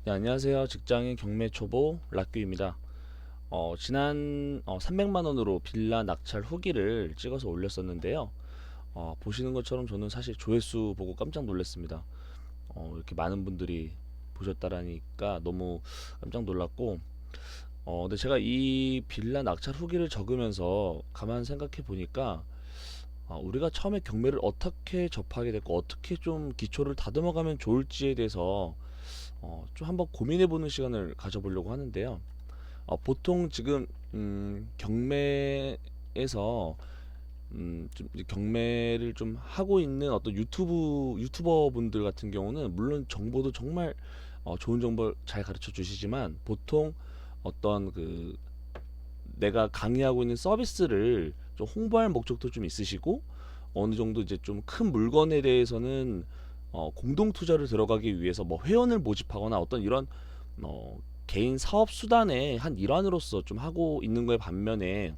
네, 안녕하세요. 직장인 경매 초보 락규입니다. 지난 300만 원으로 빌라 낙찰 후기를 찍어서 올렸었는데요. 보시는 것처럼 저는 사실 조회수 보고 깜짝 놀랐습니다. 이렇게 많은 분들이 보셨다라니까 너무 깜짝 놀랐고, 근데 제가 이 빌라 낙찰 후기를 적으면서 가만 생각해 보니까 우리가 처음에 경매를 어떻게 접하게 됐고 어떻게 좀 기초를 다듬어가면 좋을지에 대해서 좀 한번 고민해보는 시간을 가져보려고 하는데요. 보통 지금 경매에서 좀 이제 경매를 좀 하고 있는 어떤 유튜버 분들 같은 경우는 물론 정보도 정말 좋은 정보 잘 가르쳐 주시지만 보통 어떤 그 내가 강의하고 있는 서비스를 좀 홍보할 목적도 좀 있으시고 어느 정도 이제 좀 큰 물건에 대해서는 공동 투자를 들어가기 위해서 뭐 회원을 모집하거나 어떤 이런 개인 사업 수단의 한 일환으로서 좀 하고 있는 거에 반면에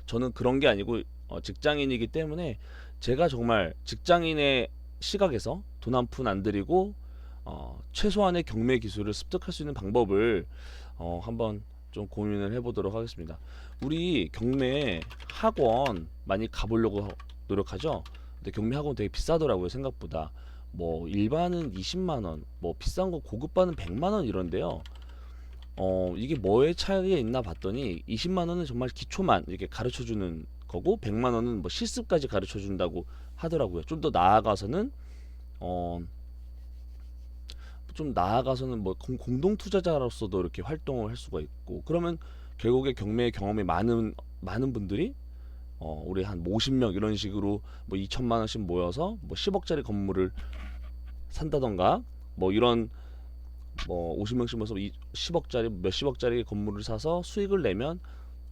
저는 그런 게 아니고 직장인이기 때문에 제가 정말 직장인의 시각에서 돈 한 푼 안 들이고 최소한의 경매 기술을 습득할 수 있는 방법을 한번 좀 고민을 해보도록 하겠습니다. 우리 경매 학원 많이 가보려고 노력하죠. 근데 경매 학원 되게 비싸더라고요, 생각보다. 뭐 일반은 20만 원, 뭐 비싼 거 고급반은 100만 원 이런데요. 이게 뭐의 차이가 있나 봤더니 20만 원은 정말 기초만 이렇게 가르쳐 주는 거고 100만 원은 뭐 실습까지 가르쳐 준다고 하더라고요. 좀 더 나아가서는 어, 좀 나아가서는 뭐 공동 투자자로서도 이렇게 활동을 할 수가 있고 그러면 결국에 경매 경험이 많은 분들이 우리 한 50명 이런 식으로 뭐 2천만 원씩 모여서 뭐 10억짜리 건물을 산다던가 뭐 이런 뭐 50명씩 모여서 10억짜리 몇십억짜리 건물을 사서 수익을 내면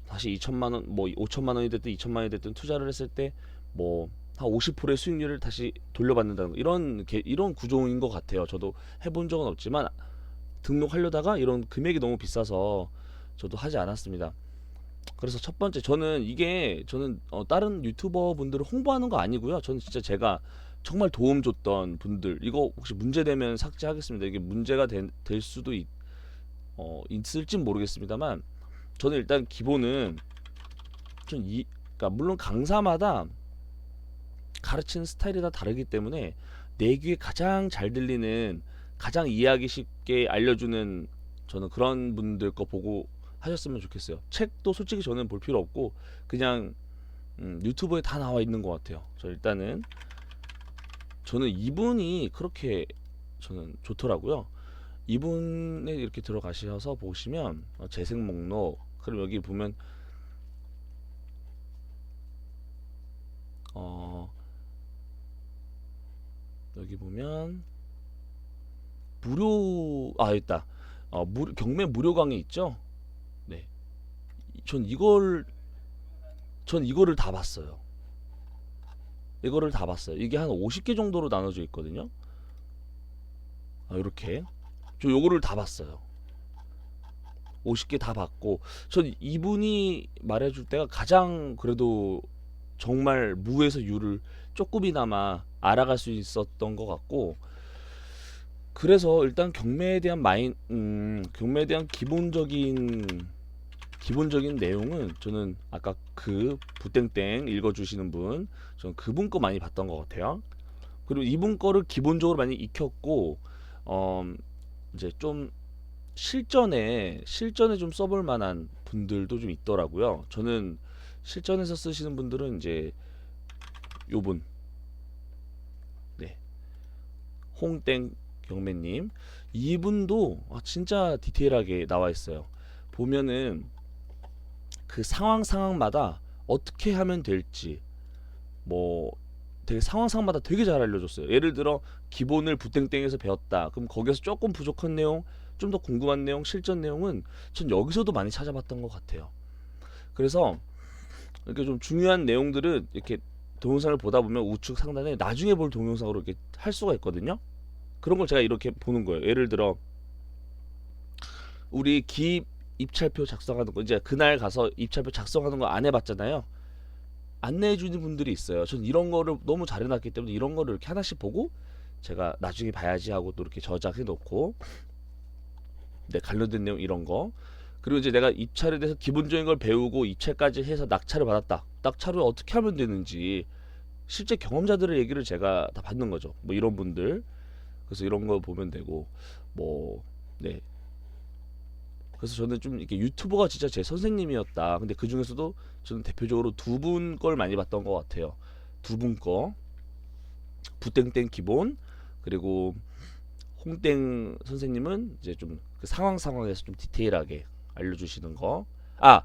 다시 2천만 원, 뭐 5천만 원이 됐든 2천만 원이 됐든 투자를 했을 때 뭐 한 50%의 수익률을 다시 돌려받는다는 이런 구조인 것 같아요. 저도 해본 적은 없지만 등록하려다가 이런 금액이 너무 비싸서 저도 하지 않았습니다. 그래서 첫 번째 저는 다른 유튜버 분들을 홍보하는 거 아니고요. 저는 진짜 제가 정말 도움 줬던 분들 이거 혹시 문제되면 삭제하겠습니다. 이게 문제가 될 수도 있을진 모르겠습니다만 저는 일단 기본은 그러니까 물론 강사마다 가르치는 스타일이 다 다르기 때문에 내 귀에 가장 잘 들리는 가장 이해하기 쉽게 알려주는 저는 그런 분들 거 보고 하셨으면 좋겠어요. 책도 솔직히 저는 볼 필요 없고 그냥 유튜브에 다 나와 있는 것 같아요. 저는 이분이 그렇게 저는 좋더라고요. 이분에 이렇게 들어가셔서 보시면 재생 목록 그럼 여기 보면 어 여기 보면 있다. 경매 무료 강의 있죠? 네. 전 이걸 전 이거를 다 봤어요. 이거를 다 봤어요. 이게 한 50개 정도로 나눠져 있거든요. 이렇게 저 요거를 다 봤어요. 50개 다 봤고 전 이분이 말해줄 때가 가장 그래도 정말 무에서 유를 조금이나마 알아갈 수 있었던 것 같고 그래서 일단 경매에 대한 기본적인 내용은 저는 아까 그 부땡땡 읽어주시는 분 저는 그분 거 많이 봤던 것 같아요. 그리고 이분 거를 기본적으로 많이 익혔고 어 이제 좀 실전에 좀 써볼 만한 분들도 좀 있더라고요. 저는 실전에서 쓰시는 분들은 이제 요분 네 홍땡 경매님 이분도 진짜 디테일하게 나와 있어요. 보면은 그 상황마다 어떻게 하면 될지 뭐 되게 상황마다 되게 잘 알려줬어요. 예를 들어 기본을 부땡땡에서 배웠다. 그럼 거기서 조금 부족한 내용, 좀 더 궁금한 내용, 실전 내용은 전 여기서도 많이 찾아봤던 것 같아요. 그래서 이렇게 좀 중요한 내용들은 이렇게 동영상을 보다 보면 우측 상단에 나중에 볼 동영상으로 이렇게 할 수가 있거든요. 그런 걸 제가 이렇게 보는 거예요. 예를 들어 우리 기입 입찰표 작성하는 거 이제 그날 가서 입찰표 작성하는 거 안 해봤잖아요. 안내해 주는 분들이 있어요. 전 이런 거를 너무 잘 해놨기 때문에 이런 거를 이렇게 하나씩 보고 제가 나중에 봐야지 하고 또 이렇게 저장해 놓고 네, 관련된 내용 이런 거. 그리고 이제 내가 입찰에 대해서 기본적인 걸 배우고 입찰까지 해서 낙찰을 받았다. 낙찰을 어떻게 하면 되는지 실제 경험자들의 얘기를 제가 다 받는 거죠. 뭐 이런 분들. 그래서 이런 거 보면 되고 뭐 네. 그래서 저는 좀 이렇게 유튜버가 진짜 제 선생님이었다. 근데 그 중에서도 저는 대표적으로 두 분 걸 많이 봤던 것 같아요. 두 분 거. 부땡땡 기본 그리고 홍땡 선생님은 이제 좀 그 상황에서 좀 디테일하게 알려주시는 거. 아,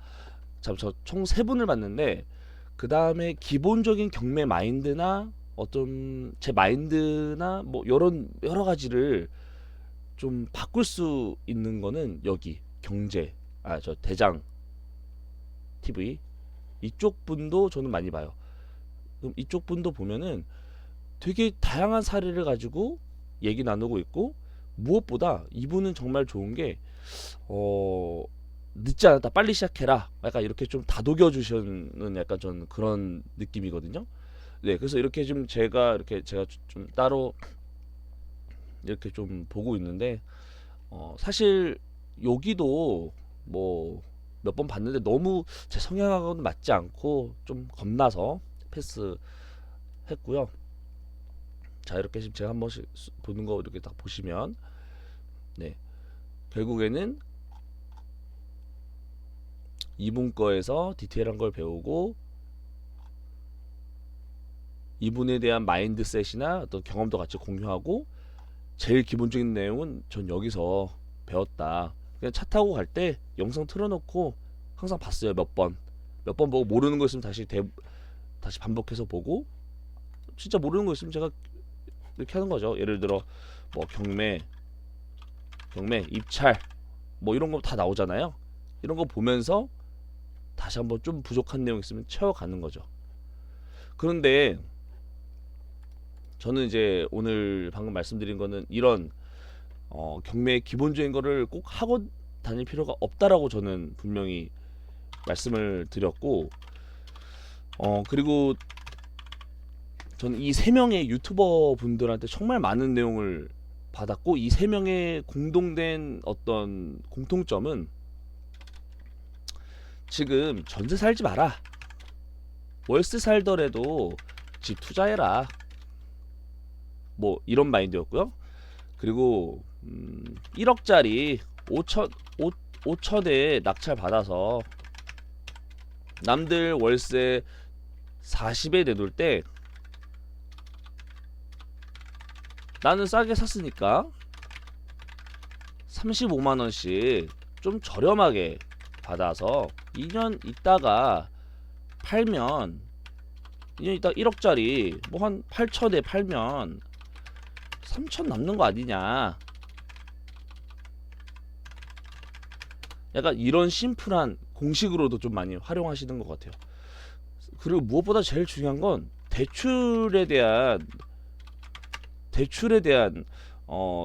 참 저 총 세 분을 봤는데 그 다음에 기본적인 경매 마인드나 어떤 제 마인드나 뭐 이런 여러 가지를 좀 바꿀 수 있는 거는 여기 경제 저 대장 TV 이쪽 분도 저는 많이 봐요. 그럼 이쪽 분도 보면은 되게 다양한 사례를 가지고 얘기 나누고 있고 무엇보다 이분은 정말 좋은 게 늦지 않았다 빨리 시작해라 약간 이렇게 좀 다독여 주시는 약간 전 그런 느낌이거든요. 네, 그래서 이렇게 좀 제가 좀 따로 이렇게 좀 보고 있는데 사실 여기도 뭐 몇 번 봤는데 너무 제 성향하고는 맞지 않고 좀 겁나서 패스했고요. 자, 이렇게 지금 제가 한 번씩 보는 거 이렇게 딱 보시면 네, 결국에는 이분 거에서 디테일한 걸 배우고 이분에 대한 마인드셋이나 어떤 경험도 같이 공유하고 제일 기본적인 내용은 전 여기서 배웠다. 그냥 차 타고 갈 때 영상 틀어놓고 항상 봤어요. 몇 번 보고 모르는 거 있으면 다시 반복해서 보고 진짜 모르는 거 있으면 제가 이렇게 하는 거죠. 예를 들어 뭐 경매 입찰 뭐 이런 거 다 나오잖아요. 이런 거 보면서 다시 한번 좀 부족한 내용 있으면 채워가는 거죠. 그런데 저는 이제 오늘 방금 말씀드린 거는 이런 경매의 기본적인 거를 꼭 하고 다닐 필요가 없다라고 저는 분명히 말씀을 드렸고 그리고 저는 이 세 명의 유튜버 분들한테 정말 많은 내용을 받았고 이 세 명의 공동된 어떤 공통점은 지금 전세 살지 마라. 월세 살더라도 집 투자해라. 뭐 이런 마인드였고요. 그리고 1억짜리 5천에 낙찰 받아서 남들 월세 40에 내놓을 때 나는 싸게 샀으니까 35만원씩 좀 저렴하게 받아서 2년 있다가 팔면 2년 있다 1억짜리 뭐 한 8천에 팔면 3천 남는 거 아니냐. 약간 이런 심플한 공식으로도 좀 많이 활용하시는 것 같아요. 그리고 무엇보다 제일 중요한 건 대출에 대한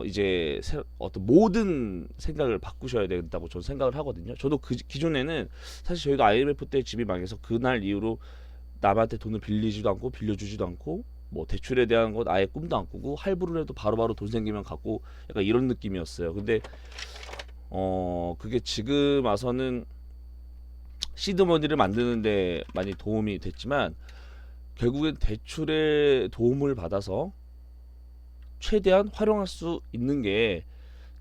이제 어떤 모든 생각을 바꾸셔야 된다고 저는 생각을 하거든요. 저도 그 기존에는 사실 저희도 IMF 때 집이 망해서 그날 이후로 남한테 돈을 빌리지도 않고 빌려주지도 않고 뭐 대출에 대한 건 아예 꿈도 안 꾸고 할부를 해도 바로바로 돈 생기면 갚고 약간 이런 느낌이었어요. 근데 그게 지금 와서는 시드머니를 만드는데 많이 도움이 됐지만 결국엔 대출에 도움을 받아서 최대한 활용할 수 있는 게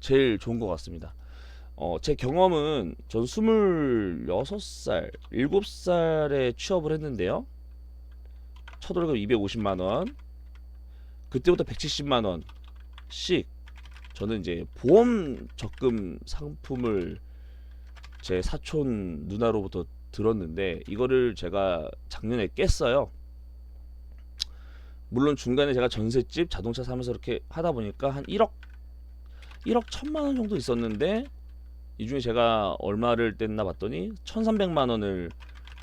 제일 좋은 것 같습니다. 제 경험은 전 26살, 7살에 취업을 했는데요. 첫 월급 250만원, 그때부터 170만원씩 저는 이제 보험 적금 상품을 제 사촌 누나로부터 들었는데 이거를 제가 작년에 깼어요. 물론 중간에 제가 전셋집 자동차 사면서 이렇게 하다 보니까 한 1억 1,000,000원 정도 있었는데 이 중에 제가 얼마를 뗐나 봤더니 1,300만원을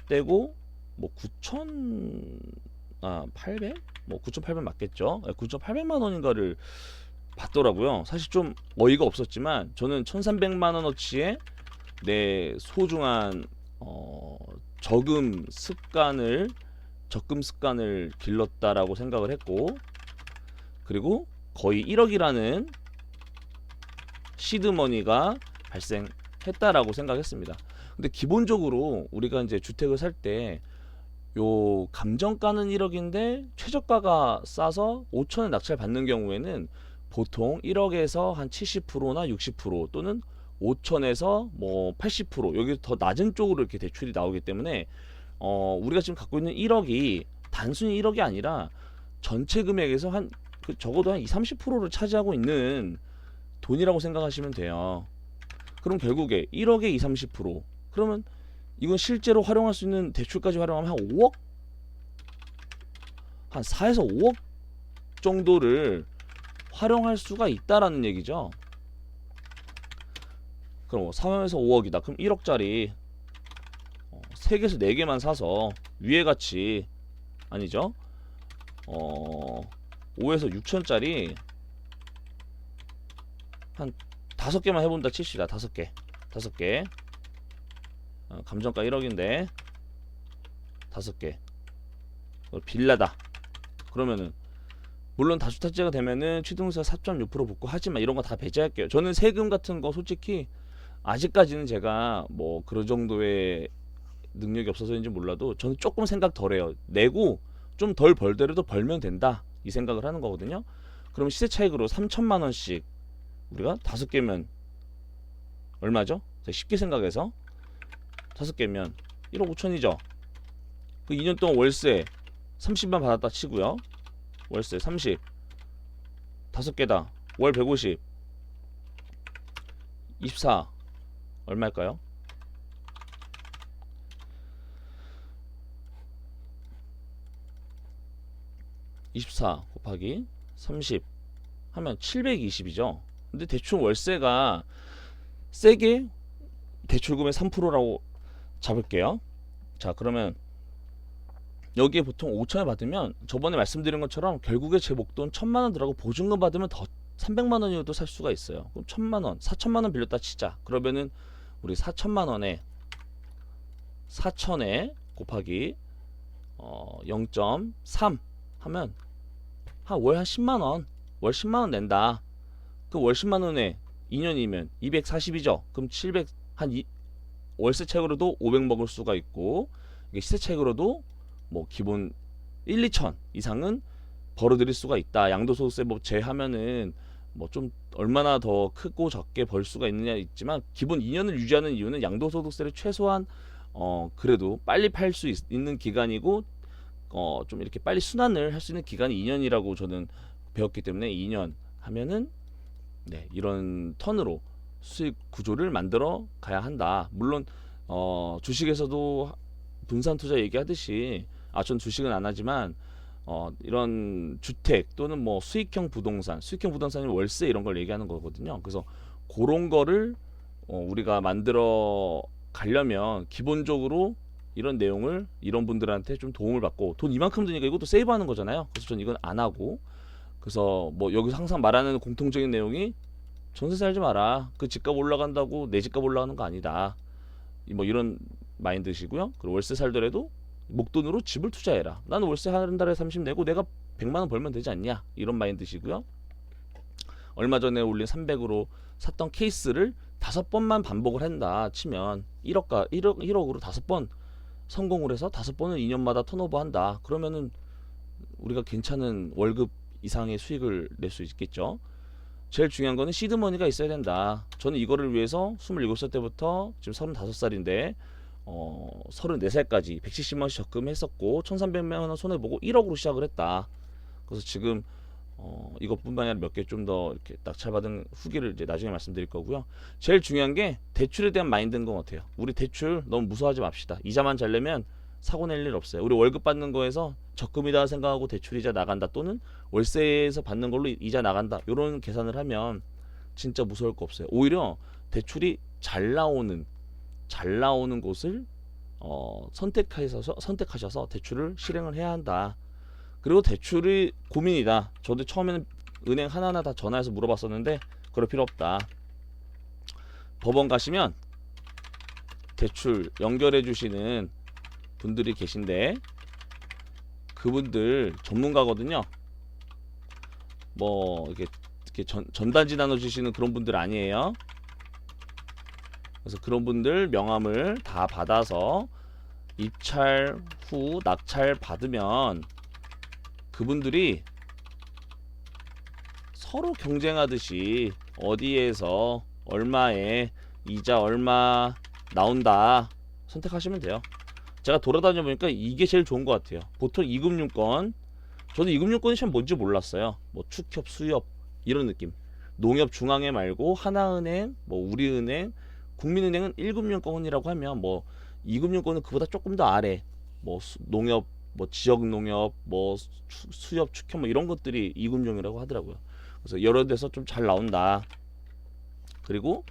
떼고 뭐 800? 뭐 9,800 맞겠죠? 9,800만원인가를 받더라고요. 사실 좀 어이가 없었지만 저는 1,300만원어치의 내 소중한 적금 습관을 길렀다라고 생각을 했고, 그리고 거의 1억이라는 시드머니가 발생했다라고 생각했습니다. 근데 기본적으로 우리가 이제 주택을 살 때 요 감정가는 1억인데 최저가가 싸서 5천에 낙찰 받는 경우에는 보통 1억에서 한 70%나 60% 또는 5천에서 뭐 80% 여기 더 낮은 쪽으로 이렇게 대출이 나오기 때문에 우리가 지금 갖고 있는 1억이 단순히 1억이 아니라 전체 금액에서 한 적어도 한 20-30%를 차지하고 있는 돈이라고 생각하시면 돼요. 그럼 결국에 1억에 20-30% 그러면 이건 실제로 활용할 수 있는 대출까지 활용하면 한 5억? 한 4에서 5억 정도를 활용할 수가 있다라는 얘기죠. 그럼 3에서 5억이다. 그럼 1억짜리 3개에서 4개만 사서 위에 같이 아니죠? 5에서 6천짜리 한 5개만 해본다 칩시다. 5개 감정가 1억인데 5개 빌라다. 그러면은 물론 다주택자가 되면은 취등세 4.6% 붙고 하지만 이런 거 다 배제할게요. 저는 세금 같은 거 솔직히 아직까지는 제가 뭐 그런 정도의 능력이 없어서인지 몰라도 저는 조금 생각 덜해요. 내고 좀 덜 벌더라도 벌면 된다 이 생각을 하는 거거든요. 그럼 시세 차익으로 3천만 원씩 우리가 5개면 얼마죠? 쉽게 생각해서 5개면 1억 5천이죠. 그 2년 동안 월세 30만 받았다 치고요. 월세 30 5개다 월 150 24 얼마일까요? 24 곱하기 30 하면 720이죠. 근데 대충 월세가 세게 대출금의 3%라고 잡을게요. 자 그러면 여기에 보통 5천에 받으면 저번에 말씀드린 것처럼 결국에 제 목돈 1,000만 원 들어가고 보증금 받으면 더 300만 원이어도 살 수가 있어요. 그럼 1,000만 원, 4천만 원 빌렸다 치자. 그러면은 우리 4천만 원에 4천에 곱하기 0.3 하면 한 월 한 10만 원, 월 10만 원 낸다. 그 월 10만 원에 2년이면 240이죠. 그럼 700 한 월세책으로도 500 먹을 수가 있고 이게 시세책으로도 뭐 기본 1-2천 이상은 벌어들일 수가 있다. 양도소득세 뭐 제하면은 뭐 좀 얼마나 더 크고 적게 벌 수가 있느냐 있지만 기본 2년을 유지하는 이유는 양도소득세를 최소한 그래도 빨리 팔 수 있는 기간이고 좀 이렇게 빨리 순환을 할 수 있는 기간이 2년이라고 저는 배웠기 때문에 2년 하면은 네, 이런 턴으로 수익 구조를 만들어 가야 한다. 물론 주식에서도 분산 투자 얘기하듯이 전 주식은 안 하지만 이런 주택 또는 뭐 수익형 부동산이 월세 이런 걸 얘기하는 거거든요. 그래서 그런 거를 우리가 만들어 가려면 기본적으로 이런 내용을 이런 분들한테 좀 도움을 받고 돈 이만큼 드니까 이것도 세이브하는 거잖아요. 그래서 전 이건 안 하고 그래서 뭐 여기서 항상 말하는 공통적인 내용이 전세 살지 마라. 그 집값 올라간다고 내 집값 올라가는 거 아니다. 뭐 이런 마인드시고요. 그리고 월세 살더라도 목돈으로 집을 투자해라. 나는 월세 한 달에 30 내고 내가 100만 원 벌면 되지 않냐. 이런 마인드시고요. 얼마 전에 올린 300으로 샀던 케이스를 5번만 반복을 한다 치면 1억으로 5번 성공을 해서 5번을 2년마다 턴오버 한다. 그러면은 우리가 괜찮은 월급 이상의 수익을 낼 수 있겠죠. 제일 중요한 거는 시드머니가 있어야 된다. 저는 이거를 위해서 27살 때부터 지금 35살인데 34살까지 170만 원씩 적금했었고 1,300만 원 손해보고 1억으로 시작을 했다. 그래서 지금 이것뿐만 아니라 몇 개 좀 더 이렇게 낙찰받은 후기를 이제 나중에 말씀드릴 거고요. 제일 중요한 게 대출에 대한 마인드인 것 같아요. 우리 대출 너무 무서워하지 맙시다. 이자만 잘 내면 사고 낼 일 없어요. 우리 월급 받는 거에서 적금이다 생각하고 대출이자 나간다 또는 월세에서 받는 걸로 이자 나간다 이런 계산을 하면 진짜 무서울 거 없어요. 오히려 대출이 잘 나오는 곳을 선택하셔서 대출을 실행을 해야 한다. 그리고 대출이 고민이다. 저도 처음에는 은행 하나하나 다 전화해서 물어봤었는데 그럴 필요 없다. 법원 가시면 대출 연결해 주시는 분들이 계신데 그분들 전문가거든요. 뭐 이렇게 전단지 나눠주시는 그런 분들 아니에요. 그래서 그런 분들 명함을 다 받아서 입찰 후 낙찰 받으면 그분들이 서로 경쟁하듯이 어디에서 얼마에 이자 얼마 나온다 선택하시면 돼요. 제가 돌아다녀 보니까 이게 제일 좋은 것 같아요. 보통 이금융권, 저도 이금융권이 참 뭔지 몰랐어요. 뭐 축협, 수협 이런 느낌. 농협 중앙회 말고 하나은행, 뭐 우리은행, 국민은행은 1금융권이라고 하면 뭐 이금융권은 그보다 조금 더 아래. 뭐 농협, 뭐 지역 농협, 뭐 수협, 축협 뭐 이런 것들이 이금융이라고 하더라고요. 그래서 여러 데서 좀 잘 나온다. 그리고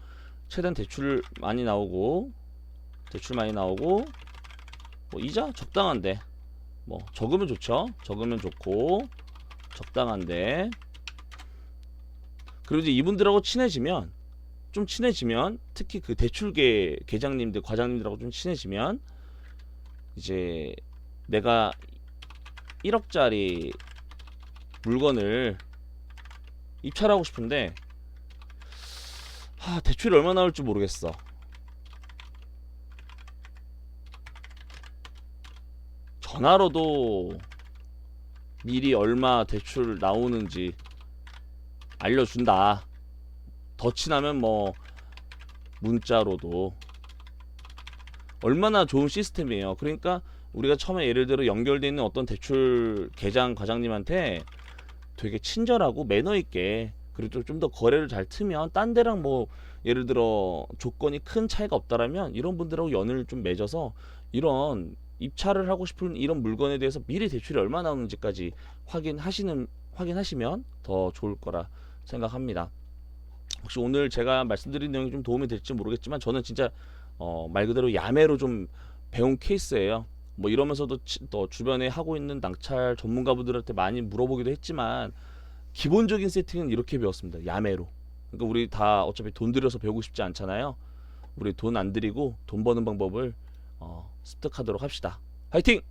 최대한 대출 많이 나오고 뭐 이자 적당한데 뭐 적으면 좋죠. 적으면 좋고 적당한데 그리고 이제 이분들하고 친해지면 특히 그 대출계 계장님들 과장님들하고 좀 친해지면 이제 내가 1억짜리 물건을 입찰하고 싶은데 대출이 얼마 나올지 모르겠어. 전화로도 미리 얼마 대출 나오는지 알려준다. 더 친하면 뭐 문자로도. 얼마나 좋은 시스템이에요. 그러니까 우리가 처음에 예를 들어 연결되어 있는 어떤 대출 계장 과장님한테 되게 친절하고 매너 있게 그리고 좀 더 거래를 잘 트면 딴 데랑 뭐 예를 들어 조건이 큰 차이가 없다라면 이런 분들하고 연을 좀 맺어서 이런 입찰을 하고 싶은 이런 물건에 대해서 미리 대출이 얼마 나오는지까지 확인하시면 더 좋을 거라 생각합니다. 혹시 오늘 제가 말씀드린 내용이 좀 도움이 될지 모르겠지만 저는 진짜 말 그대로 야매로 좀 배운 케이스예요. 뭐 이러면서도 또 주변에 하고 있는 낙찰 전문가분들한테 많이 물어보기도 했지만 기본적인 세팅은 이렇게 배웠습니다. 야매로. 그러니까 우리 다 어차피 돈 들여서 배우고 싶지 않잖아요. 우리 돈 안 들이고 돈 버는 방법을 습득하도록 합시다. 화이팅!